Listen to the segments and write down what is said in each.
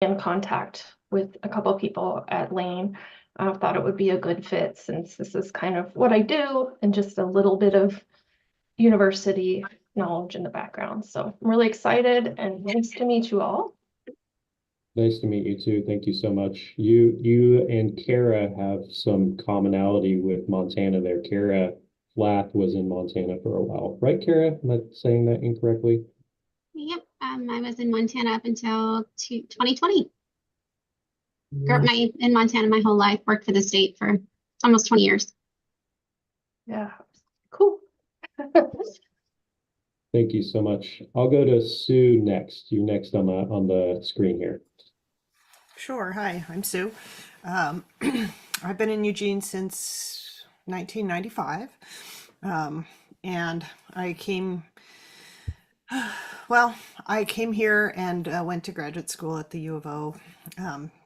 in contact with a couple of people at Lane. I thought it would be a good fit since this is kind of what I do and just a little bit of university knowledge in the background. So I'm really excited and nice to meet you all. Nice to meet you too. Thank you so much. You and Kara have some commonality with Montana there. Kara Flath was in Montana for a while, right, Kara? Am I saying that incorrectly? Yep. I was in Montana up until 2020. Grew up in Montana my whole life, worked for the state for almost 20 years. Yeah, cool. Thank you so much. I'll go to Sue next. You next on the screen here. Sure. Hi, I'm Sue. I've been in Eugene since 1995. And I came, I came here and went to graduate school at the U of O,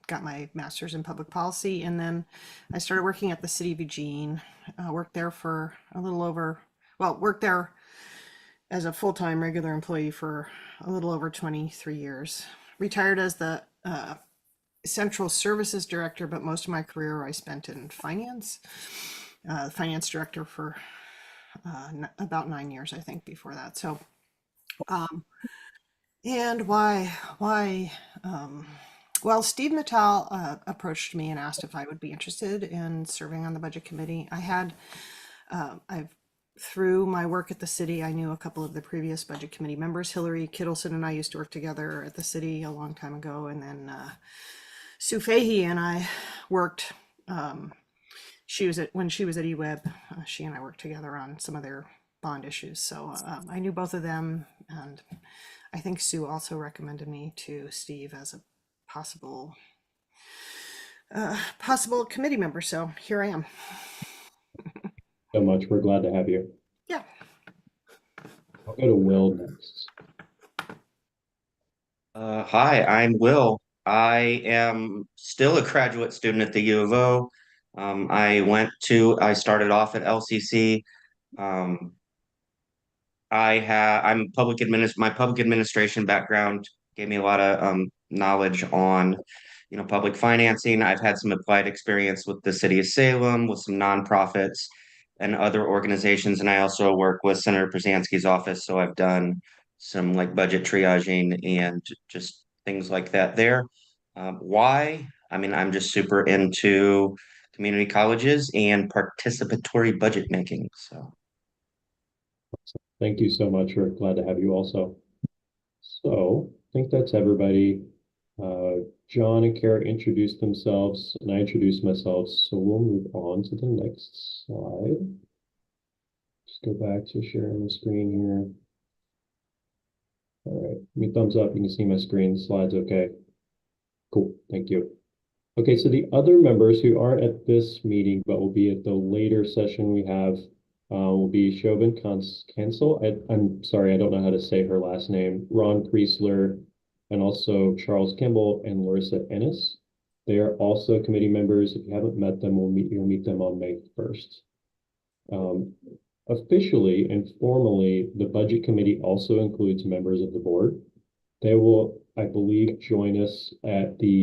got my master's in public policy, and then I started working at the city of Eugene. Worked there for a little over, worked there as a full-time regular employee for a little over 23 years. Retired as the central services director, but most of my career I spent in finance. Finance director for about 9 years, I think, before that. So, and why, well, Steve Mittal approached me and asked if I would be interested in serving on the budget committee. Through my work at the city, I knew a couple of the previous budget committee members. Hillary Kittleson and I used to work together at the city a long time ago. And then Sue Fahey and I worked, when she was at eWeb, she and I worked together on some of their bond issues. So I knew both of them. And I think Sue also recommended me to Steve as a possible committee member. So here I am. So much. We're glad to have you. Yeah. I'll go to Will next. Hi, I'm Will. I am still a graduate student at the U of O. I started off at LCC. Um, my public administration background gave me a lot of knowledge on, public financing. I've had some applied experience with the city of Salem, with some nonprofits and other organizations, and I also work with Senator Brzezinski's office. So I've done some like budget triaging and just things like that there. Why? I mean, I'm just super into community colleges and participatory budget making. So. Thank you so much. We're glad to have you also. So I think that's everybody. John and Kara introduced themselves and I introduced myself. So we'll move on to the next slide. Just go back to sharing the screen here. All right, give me thumbs up. You can see my screen. Slides okay. Cool, thank you. Okay, so the other members who aren't at this meeting but will be at the later session we have will be Chauvin Cancel. I'm sorry, I don't know how to say her last name. Ron Priestler, and also Charles Kimball and Larissa Ennis. They are also committee members. If you haven't met them, you'll meet them on May 1st. Officially and formally, the budget committee also includes members of the board. They will, I believe, join us at the